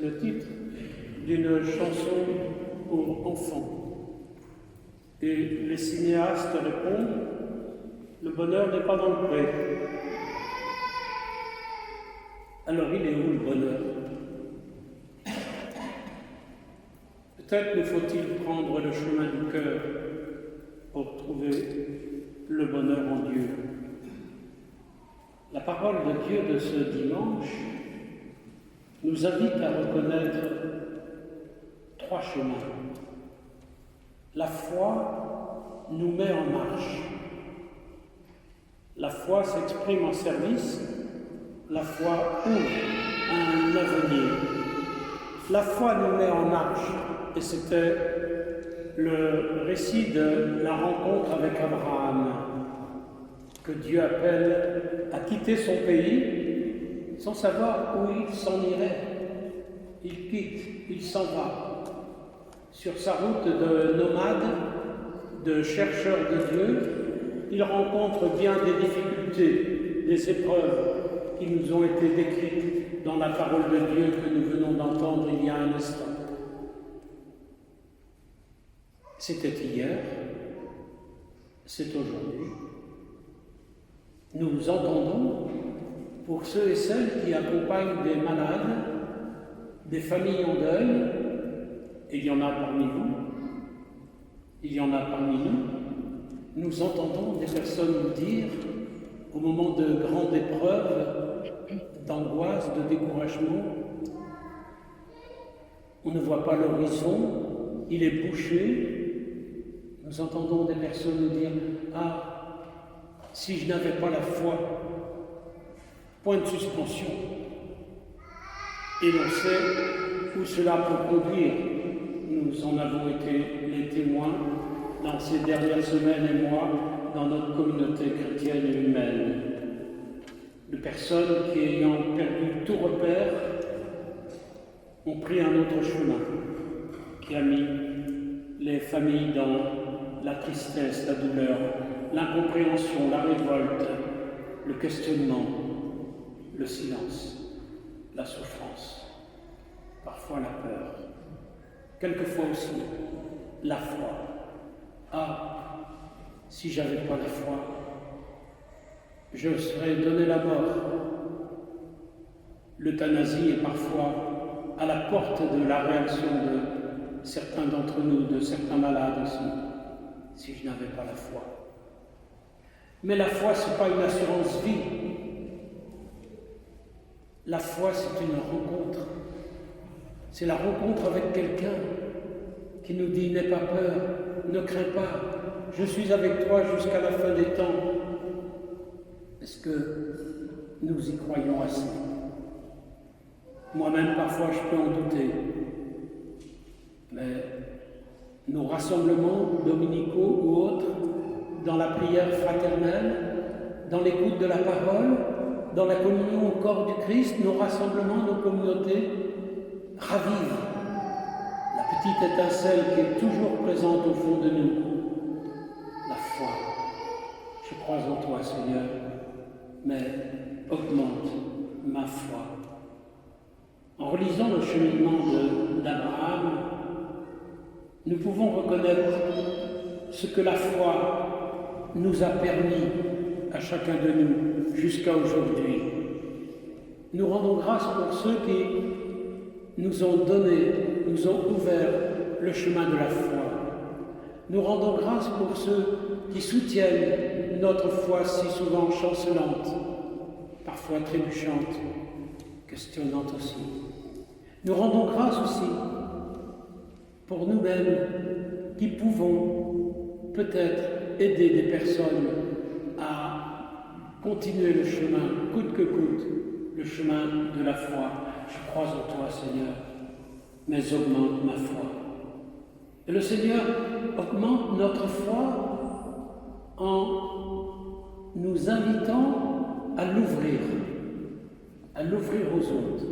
C'est le titre d'une chanson pour enfants. Et les cinéastes répondent, le bonheur n'est pas dans le pré. Alors il est où le bonheur? Peut-être nous faut-il prendre le chemin du cœur pour trouver le bonheur en Dieu. La parole de Dieu de ce dimanche nous invite à reconnaître trois chemins. La foi nous met en marche. La foi s'exprime en service. La foi ouvre un avenir. La foi nous met en marche. Et c'était le récit de la rencontre avec Abraham, que Dieu appelle à quitter son pays sans savoir où il s'en irait. Il quitte, il s'en va. Sur sa route de nomade, de chercheur de Dieu, il rencontre bien des difficultés, des épreuves qui nous ont été décrites dans la parole de Dieu que nous venons d'entendre il y a un instant. C'était hier, c'est aujourd'hui. Nous entendons, pour ceux et celles qui accompagnent des malades, des familles en deuil, et il y en a parmi vous, il y en a parmi nous entendons des personnes nous dire, au moment de grandes épreuves, d'angoisse, de découragement, on ne voit pas l'horizon, il est bouché. Nous entendons des personnes nous dire « Ah, si je n'avais pas la foi, point de suspension. » Et l'on sait où cela peut conduire. Nous en avons été les témoins dans ces dernières semaines et mois dans notre communauté chrétienne et humaine. De personnes qui, ayant perdu tout repère, ont pris un autre chemin qui a mis les familles dans la tristesse, la douleur, l'incompréhension, la révolte, le questionnement, le silence, la souffrance, parfois la peur, quelquefois aussi la foi. Ah, si j'avais pas la foi, je serais donné la mort. L'euthanasie est parfois à la porte de la réaction de certains d'entre nous, de certains malades aussi, si je n'avais pas la foi. Mais la foi, ce n'est pas une assurance vie. La foi, c'est une rencontre. C'est la rencontre avec quelqu'un qui nous dit « N'aie pas peur, ne crains pas, je suis avec toi jusqu'à la fin des temps. » Est-ce que nous y croyons assez? Moi-même, parfois, je peux en douter. Mais nos rassemblements dominicaux ou autres, dans la prière fraternelle, dans l'écoute de la parole, dans la communion au corps du Christ, nos rassemblements, nos communautés ravivent la petite étincelle qui est toujours présente au fond de nous. La foi. Je crois en toi, Seigneur, mais augmente ma foi. En relisant le cheminement d'Abraham, nous pouvons reconnaître ce que la foi nous a permis à chacun de nous jusqu'à aujourd'hui. Nous rendons grâce pour ceux qui nous ont donné, nous ont ouvert le chemin de la foi. Nous rendons grâce pour ceux qui soutiennent notre foi si souvent chancelante, parfois trébuchante, questionnante aussi. Nous rendons grâce aussi pour nous-mêmes qui pouvons peut-être aider des personnes à continuer le chemin, coûte que coûte, le chemin de la foi. Je crois en toi, Seigneur, mais augmente ma foi. Et le Seigneur augmente notre foi en nous invitant à l'ouvrir aux autres,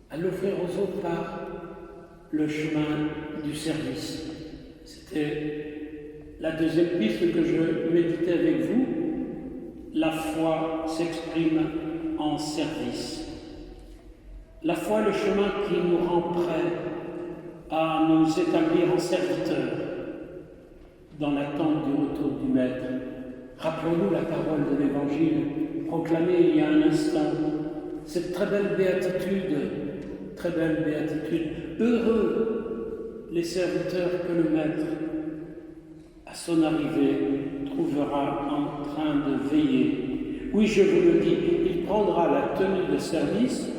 à l'ouvrir aux autres par le chemin du service. C'était la deuxième piste que je méditais avec vous. La foi s'exprime en service. La foi, le chemin qui nous rend prêts à nous établir en serviteurs dans l'attente du retour du Maître. Rappelons-nous la parole de l'Évangile proclamée il y a un instant, cette très belle béatitude. Heureux les serviteurs que le Maître, à son arrivée, trouvera en train de veiller. Oui, je vous le dis, il prendra la tenue de service,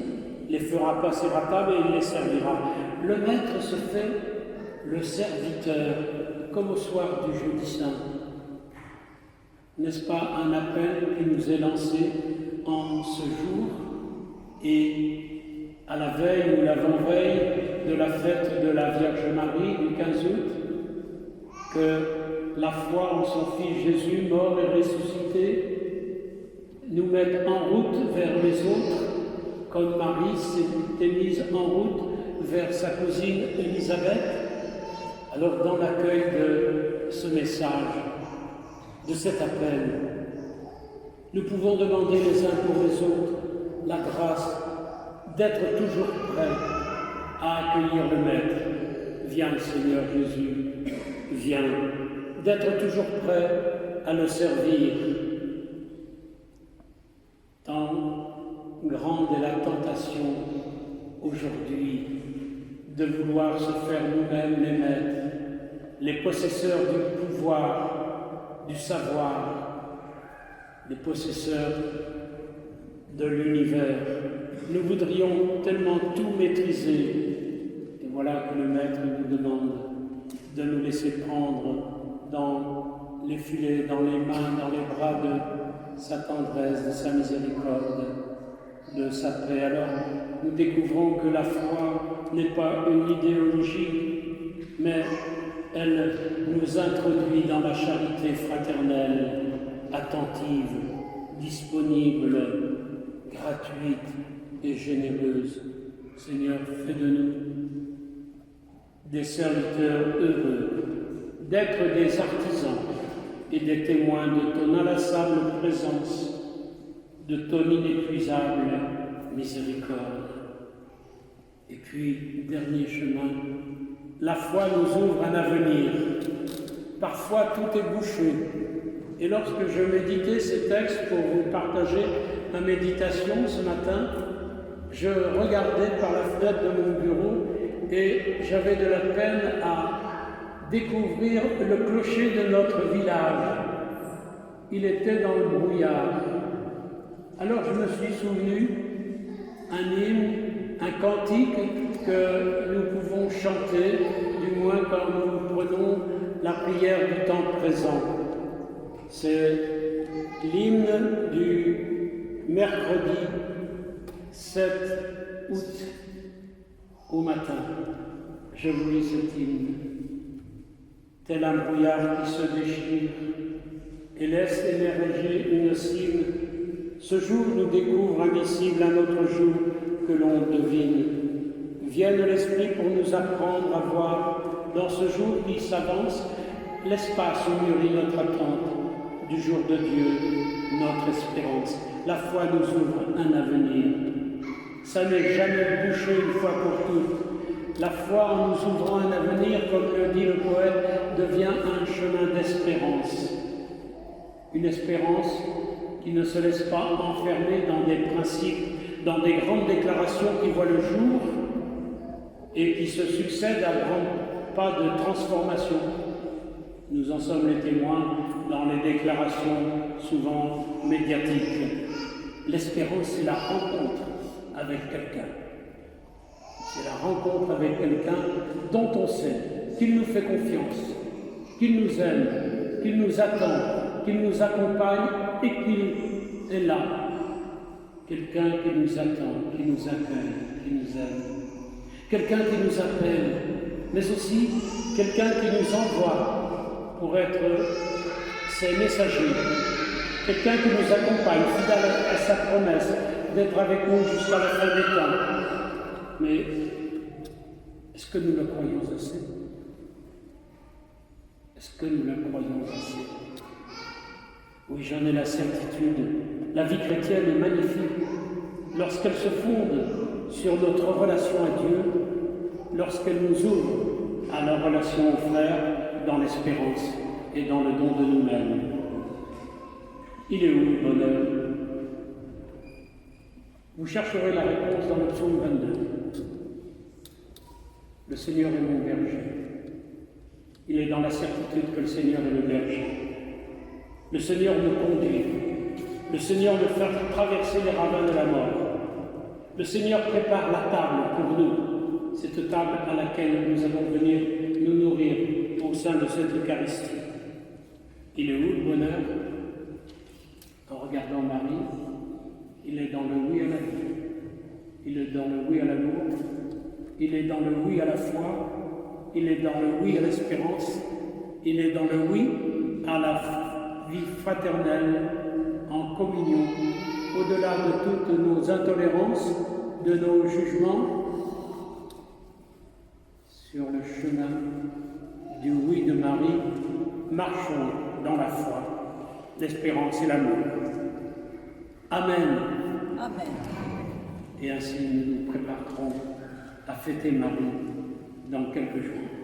les fera passer à table et il les servira. Le Maître se fait le serviteur, comme au soir du jeudi saint. N'est-ce pas un appel qui nous est lancé en ce jour et à la veille ou l'avant-veille de la fête de la Vierge Marie du 15 août, que la foi en son Fils Jésus, mort et ressuscité, nous mette en route vers les autres, comme Marie s'était mise en route vers sa cousine Élisabeth. Alors dans l'accueil de ce message, de cet appel, nous pouvons demander les uns pour les autres la grâce d'être toujours prêts à accueillir le Maître. Viens Seigneur Jésus, viens, d'être toujours prêts à le servir. Tant grande est la tentation aujourd'hui de vouloir se faire nous-mêmes les maîtres, les possesseurs du pouvoir, du savoir, les possesseurs de l'univers. Nous voudrions tellement tout maîtriser. Et voilà que le Maître nous demande de nous laisser prendre dans les filets, dans les mains, dans les bras de sa tendresse, de sa miséricorde, de sa paix. Alors, nous découvrons que la foi n'est pas une idéologie, mais elle nous introduit dans la charité fraternelle, attentive, disponible, gratuite et généreuse. Seigneur, fais de nous des serviteurs heureux, d'être des artisans et des témoins de ton inlassable présence, de ton inépuisable miséricorde. Et puis, dernier chemin, la foi nous ouvre un avenir. Parfois, tout est bouché. Et lorsque je méditais ces textes pour vous partager ma méditation ce matin, je regardais par la fenêtre de mon bureau et j'avais de la peine à découvrir le clocher de notre village. Il était dans le brouillard. Alors je me suis souvenu un hymne, un cantique que nous pouvons chanter, du moins quand nous prenons la prière du temps présent. C'est l'hymne du mercredi 7 août au matin. Je vous lis cet hymne. Tel un brouillard qui se déchire et laisse émerger une cime, ce jour nous découvre indicible un autre jour que l'on devine. Vienne l'Esprit pour nous apprendre à voir dans ce jour qui s'avance l'espace où mûrit notre attente du jour de Dieu, notre espérance. La foi nous ouvre un avenir. Ça n'est jamais bouché une fois pour toutes. La foi, en nous ouvrant un avenir, comme le dit le poète, devient un chemin d'espérance. Une espérance qui ne se laisse pas enfermer dans des principes, dans des grandes déclarations qui voient le jour et qui se succèdent à grands pas de transformation. Nous en sommes les témoins dans les déclarations souvent médiatiques. L'espérance, c'est la rencontre avec quelqu'un. C'est la rencontre avec quelqu'un dont on sait qu'il nous fait confiance, qu'il nous aime, qu'il nous attend, qu'il nous accompagne et qu'il est là. Quelqu'un qui nous attend, qui nous accueille, qui nous aime. Quelqu'un qui nous appelle, mais aussi quelqu'un qui nous envoie pour être ses messagers. Quelqu'un qui nous accompagne, fidèle à sa promesse d'être avec nous jusqu'à la fin des temps. Mais est-ce que nous le croyons assez? Est-ce que nous le croyons assez? Oui, j'en ai la certitude. La vie chrétienne est magnifique lorsqu'elle se fonde sur notre relation à Dieu lorsqu'elle nous ouvre à la relation aux frères dans l'espérance et dans le don de nous-mêmes. Il est où le bonheur? Vous chercherez la réponse dans le psaume 22. Le Seigneur est mon berger. Il est dans la certitude que le Seigneur est le berger. Le Seigneur nous conduit. Le Seigneur nous fait traverser les ravins de la mort. Le Seigneur prépare la table pour nous, cette table à laquelle nous allons venir nous nourrir au sein de cette Eucharistie. Il est où le bonheur? En regardant Marie, il est dans le oui à la vie. Il est dans le oui à l'amour. Il est dans le oui à la foi. Il est dans le oui à l'espérance. Il est dans le oui à la vie fraternelle, en communion, au-delà de toutes nos intolérances, de nos jugements, sur le chemin du oui de Marie, marchons dans la foi, l'espérance et l'amour. Amen. Amen. Et ainsi nous nous préparerons à fêter Marie dans quelques jours.